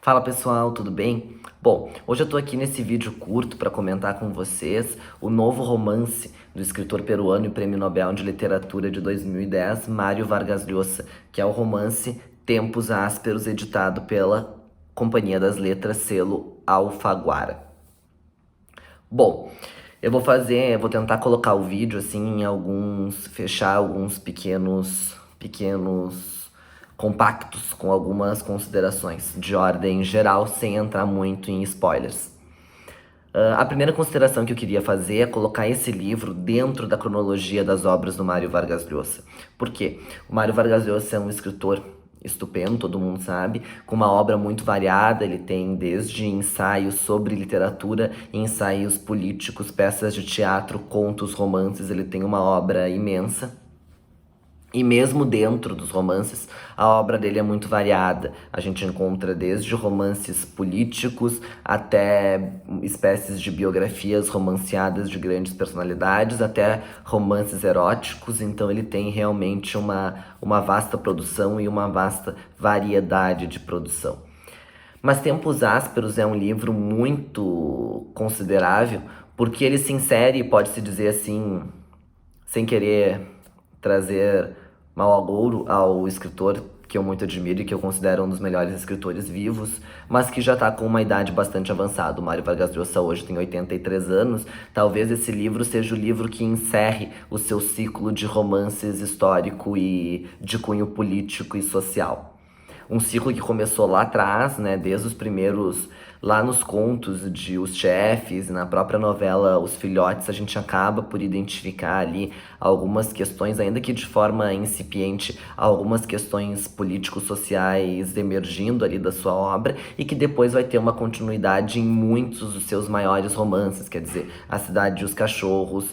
Fala pessoal, tudo bem? Bom, hoje eu tô aqui nesse vídeo curto para comentar com vocês o novo romance do escritor peruano e Prêmio Nobel de Literatura de 2010, Mário Vargas Llosa, que é o romance Tempos Ásperos, editado pela Companhia das Letras, selo Alfaguara. Bom, vou tentar colocar o vídeo assim fechar alguns pequenos compactos com algumas considerações de ordem geral, sem entrar muito em spoilers. A primeira consideração que eu queria fazer é colocar esse livro dentro da cronologia das obras do Mário Vargas Llosa. Por quê? O Mário Vargas Llosa é um escritor estupendo, todo mundo sabe, com uma obra muito variada. Ele tem desde ensaios sobre literatura, ensaios políticos, peças de teatro, contos, romances. Ele tem uma obra imensa. E mesmo dentro dos romances, a obra dele é muito variada. A gente encontra desde romances políticos até espécies de biografias romanceadas de grandes personalidades, até romances eróticos. Então ele tem realmente uma vasta produção e uma vasta variedade de produção. Mas Tempos Ásperos é um livro muito considerável, porque ele se insere, pode-se dizer assim, sem querer trazer mal agouro ao escritor que eu muito admiro e que eu considero um dos melhores escritores vivos, mas que já está com uma idade bastante avançada. O Mário Vargas Llosa hoje tem 83 anos. Talvez esse livro seja o livro que encerre o seu ciclo de romances histórico e de cunho político e social. Um ciclo que começou lá atrás, né, desde os primeiros, lá nos contos de Os Chefes, na própria novela Os Filhotes, a gente acaba por identificar ali algumas questões, ainda que de forma incipiente, algumas questões políticos-sociais emergindo ali da sua obra, e que depois vai ter uma continuidade em muitos dos seus maiores romances, quer dizer, A Cidade e os Cachorros,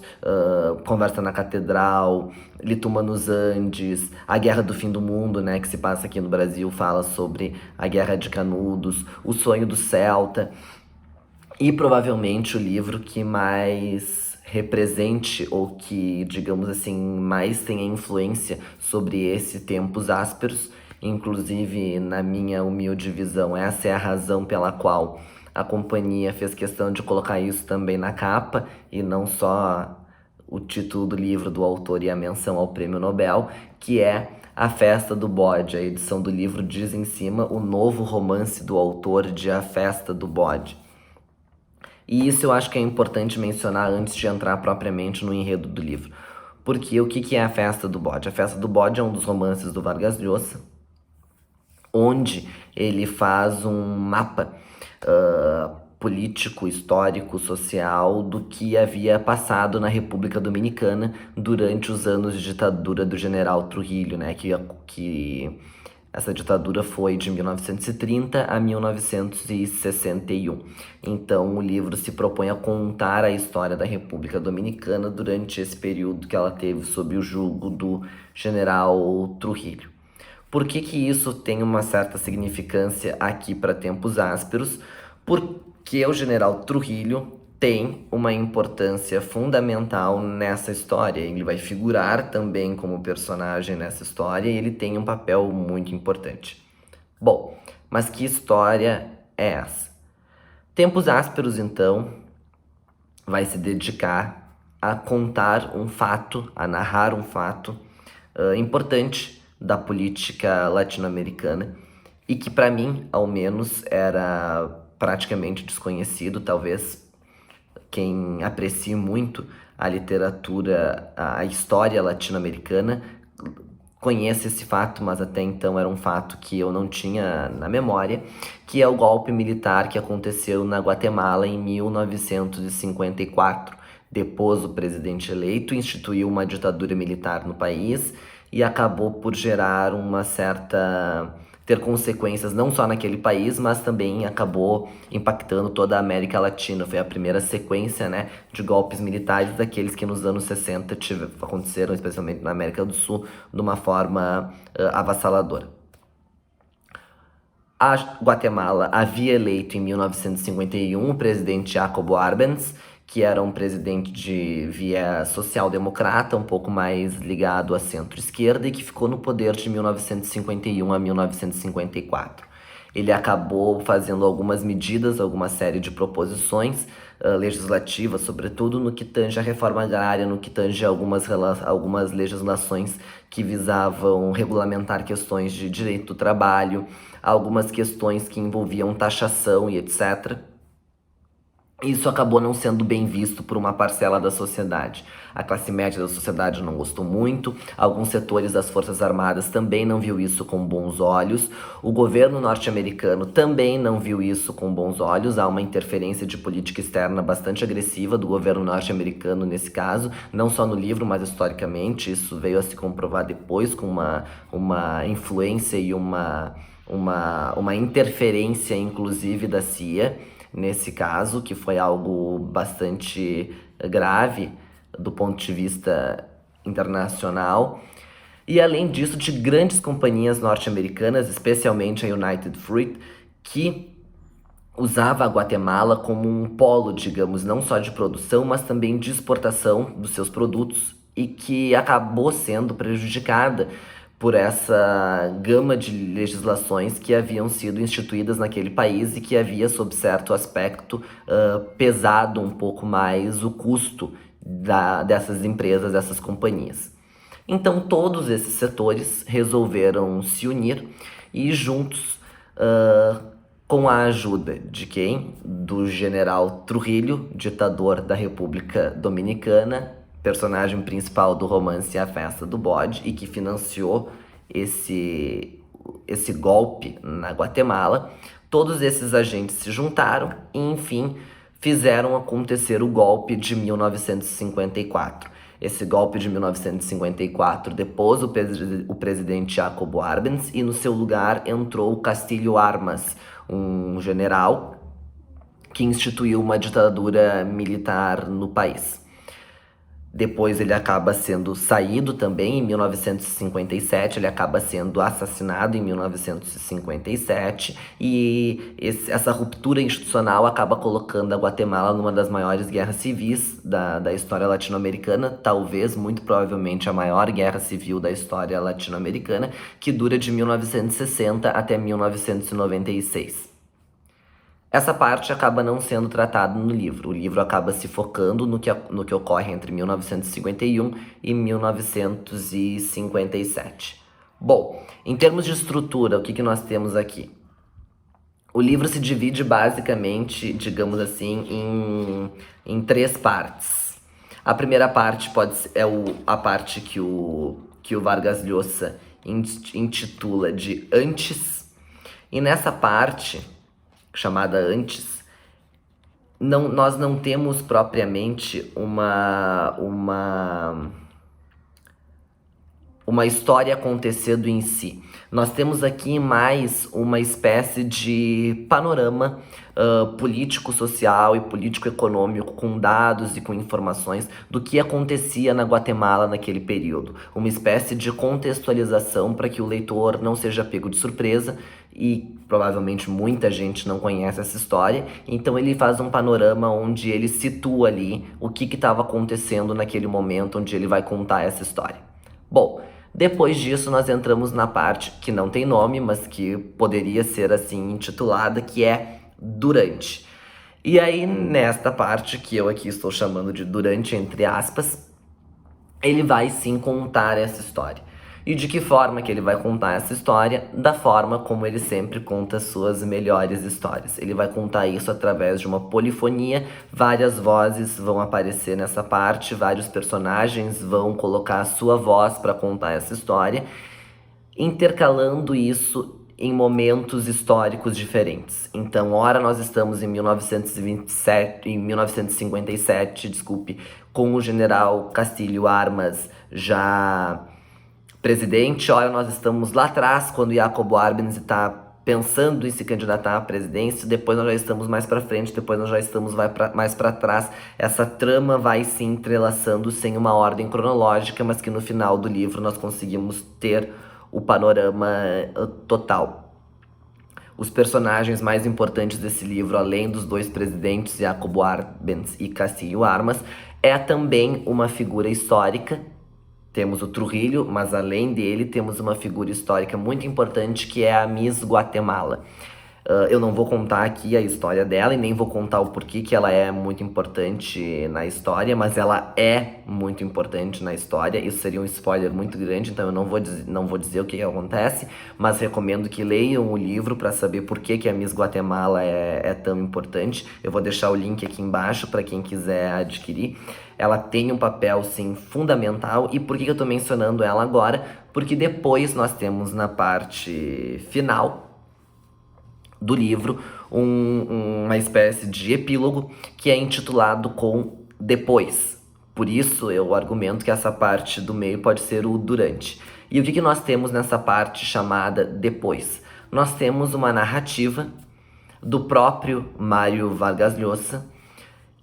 Conversa na Catedral, Lituma nos Andes, A Guerra do Fim do Mundo, né, que se passa aqui no Brasil, fala sobre a Guerra de Canudos, O Sonho do Celta, e provavelmente o livro que mais represente ou que, digamos assim, mais tenha influência sobre esse Tempos Ásperos. Inclusive, na minha humilde visão, essa é a razão pela qual a companhia fez questão de colocar isso também na capa, e não só o título do livro do autor e a menção ao Prêmio Nobel, que é A Festa do Bode. A edição do livro diz em cima o novo romance do autor de A Festa do Bode. E isso eu acho que é importante mencionar antes de entrar propriamente no enredo do livro. Porque o que é A Festa do Bode? A Festa do Bode é um dos romances do Vargas Llosa, onde ele faz um mapa político, histórico, social do que havia passado na República Dominicana durante os anos de ditadura do general Trujillo, né? Que essa ditadura foi de 1930 a 1961. Então, o livro se propõe a contar a história da República Dominicana durante esse período que ela teve sob o jugo do general Trujillo. Por que que isso tem uma certa significância aqui para Tempos Ásperos? Porque o general Trujillo tem uma importância fundamental nessa história. Ele vai figurar também como personagem nessa história e ele tem um papel muito importante. Bom, mas que história é essa? Tempos Ásperos, então, vai se dedicar a contar um fato, a narrar um fato importante da política latino-americana e que, para mim, ao menos, era praticamente desconhecido. Talvez quem aprecie muito a literatura, a história latino-americana, conheça esse fato, mas até então era um fato que eu não tinha na memória, que é o golpe militar que aconteceu na Guatemala em 1954. Depôs o presidente eleito, instituiu uma ditadura militar no país e acabou por gerar ter consequências não só naquele país, mas também acabou impactando toda a América Latina. Foi a primeira sequência, né, de golpes militares daqueles que nos anos 60 aconteceram, especialmente na América do Sul, de uma forma avassaladora. A Guatemala havia eleito em 1951 o presidente Jacobo Arbenz, que era um presidente de via social-democrata, um pouco mais ligado à centro-esquerda, e que ficou no poder de 1951 a 1954. Ele acabou fazendo algumas medidas, alguma série de proposições legislativas, sobretudo no que tange à reforma agrária, no que tange a algumas legislações que visavam regulamentar questões de direito do trabalho, algumas questões que envolviam taxação e etc. Isso acabou não sendo bem visto por uma parcela da sociedade. A classe média da sociedade não gostou muito, alguns setores das Forças Armadas também não viu isso com bons olhos, o governo norte-americano também não viu isso com bons olhos, há uma interferência de política externa bastante agressiva do governo norte-americano nesse caso, não só no livro, mas historicamente, isso veio a se comprovar depois com uma influência e uma interferência, inclusive, da CIA, nesse caso, que foi algo bastante grave do ponto de vista internacional. E além disso, de grandes companhias norte-americanas, especialmente a United Fruit, que usava a Guatemala como um polo, digamos, não só de produção, mas também de exportação dos seus produtos e que acabou sendo prejudicada por essa gama de legislações que haviam sido instituídas naquele país e que havia, sob certo aspecto, pesado um pouco mais o custo dessas empresas, dessas companhias. Então, todos esses setores resolveram se unir e juntos, com a ajuda de quem? Do general Trujillo, ditador da República Dominicana, personagem principal do romance A Festa do Bode e que financiou esse golpe na Guatemala. Todos esses agentes se juntaram e, enfim, fizeram acontecer o golpe de 1954. Esse golpe de 1954 depôs o presidente Jacobo Arbenz e no seu lugar entrou Castillo Armas, um general que instituiu uma ditadura militar no país. Depois ele acaba sendo saído também em 1957, ele acaba sendo assassinado em 1957 e essa ruptura institucional acaba colocando a Guatemala numa das maiores guerras civis da história latino-americana, talvez, muito provavelmente, a maior guerra civil da história latino-americana, que dura de 1960 até 1996. Essa parte acaba não sendo tratada no livro. O livro acaba se focando no que ocorre entre 1951 e 1957. Bom, em termos de estrutura, o que nós temos aqui? O livro se divide basicamente, digamos assim, em três partes. A primeira parte a parte que o Vargas Llosa intitula de Antes. E nessa parte, chamada Antes, nós não temos propriamente uma história acontecendo em si. Nós temos aqui mais uma espécie de panorama político-social e político-econômico com dados e com informações do que acontecia na Guatemala naquele período. Uma espécie de contextualização para que o leitor não seja pego de surpresa e provavelmente muita gente não conhece essa história, então ele faz um panorama onde ele situa ali o que estava acontecendo naquele momento onde ele vai contar essa história. Bom, depois disso nós entramos na parte que não tem nome, mas que poderia ser assim intitulada, que é Durante. E aí nesta parte, que eu aqui estou chamando de Durante, entre aspas, ele vai sim contar essa história. E de que forma que ele vai contar essa história? Da forma como ele sempre conta suas melhores histórias. Ele vai contar isso através de uma polifonia, várias vozes vão aparecer nessa parte, vários personagens vão colocar a sua voz para contar essa história, intercalando isso em momentos históricos diferentes. Então, ora nós estamos em 1957, desculpe, com o general Castillo Armas já presidente, ora nós estamos lá atrás, quando Jacobo Arbenz está pensando em se candidatar à presidência, depois nós já estamos mais para frente, depois nós já estamos mais para trás. Essa trama vai se entrelaçando sem uma ordem cronológica, mas que no final do livro nós conseguimos ter o panorama total. Os personagens mais importantes desse livro, além dos dois presidentes, Jacobo Arbenz e Castillo Armas, é também uma figura histórica. Temos o Trujillo, mas além dele temos uma figura histórica muito importante que é a Miss Guatemala. Eu não vou contar aqui a história dela e nem vou contar o porquê que ela é muito importante na história, mas ela é muito importante na história. Isso seria um spoiler muito grande, então eu não vou dizer o que acontece, mas recomendo que leiam o livro para saber por que a Miss Guatemala é tão importante. Eu vou deixar o link aqui embaixo para quem quiser adquirir. Ela tem um papel, sim, fundamental. E por que eu tô mencionando ela agora? Porque depois nós temos na parte final do livro uma espécie de epílogo que é intitulado com Depois. Por isso eu argumento que essa parte do meio pode ser o durante. E o que nós temos nessa parte chamada Depois? Nós temos uma narrativa do próprio Mário Vargas Llosa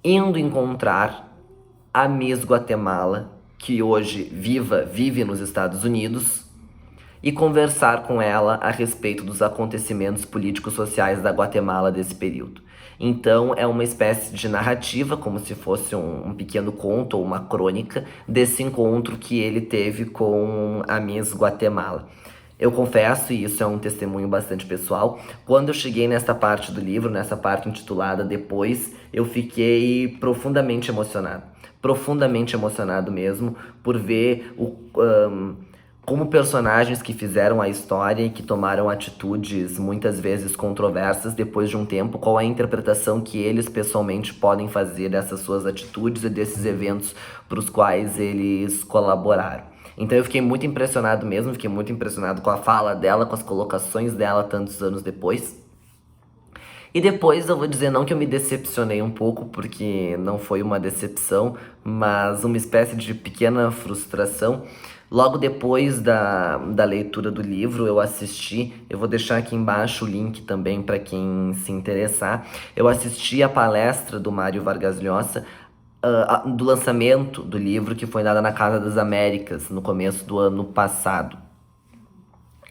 indo encontrar a Miss Guatemala, que hoje vive nos Estados Unidos, e conversar com ela a respeito dos acontecimentos políticos sociais da Guatemala desse período. Então é uma espécie de narrativa, como se fosse um pequeno conto ou uma crônica desse encontro que ele teve com a Miss Guatemala. Eu confesso, e isso é um testemunho bastante pessoal, quando eu cheguei nessa parte do livro, nessa parte intitulada Depois, eu fiquei profundamente emocionado. Profundamente emocionado mesmo, por ver como personagens que fizeram a história e que tomaram atitudes muitas vezes controversas depois de um tempo, qual é a interpretação que eles pessoalmente podem fazer dessas suas atitudes e desses eventos para os quais eles colaboraram. Então eu fiquei muito impressionado mesmo, fiquei muito impressionado com a fala dela, com as colocações dela tantos anos depois. E depois eu vou dizer não que eu me decepcionei um pouco, porque não foi uma decepção, mas uma espécie de pequena frustração. Logo depois da leitura do livro, eu assisti, eu vou deixar aqui embaixo o link também para quem se interessar, eu assisti a palestra do Mário Vargas Llosa, do lançamento do livro, que foi dada na Casa das Américas, no começo do ano passado.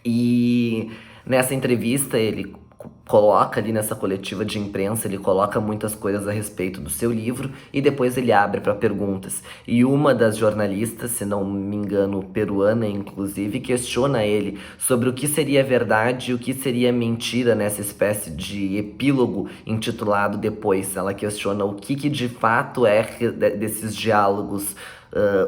E nessa entrevista ele coloca ali nessa coletiva de imprensa, ele coloca muitas coisas a respeito do seu livro e depois ele abre para perguntas. E uma das jornalistas, se não me engano, peruana inclusive, questiona ele sobre o que seria verdade e o que seria mentira nessa espécie de epílogo intitulado Depois. Ela questiona o que de fato é desses diálogos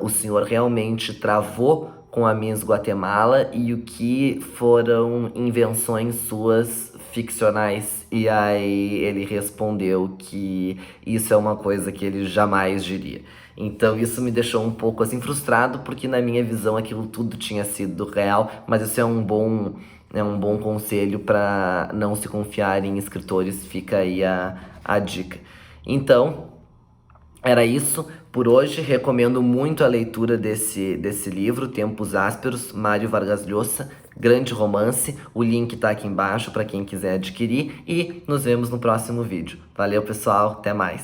o senhor realmente travou com a Miss Guatemala e o que foram invenções suas ficcionais. E aí ele respondeu que isso é uma coisa que ele jamais diria. Então isso me deixou um pouco assim frustrado, porque na minha visão aquilo tudo tinha sido real, mas isso é um bom conselho para não se confiar em escritores, fica aí a dica. Então, era isso por hoje. Recomendo muito a leitura desse livro, Tempos Ásperos, Mário Vargas Llosa, grande romance. O link tá aqui embaixo para quem quiser adquirir e nos vemos no próximo vídeo. Valeu, pessoal, até mais.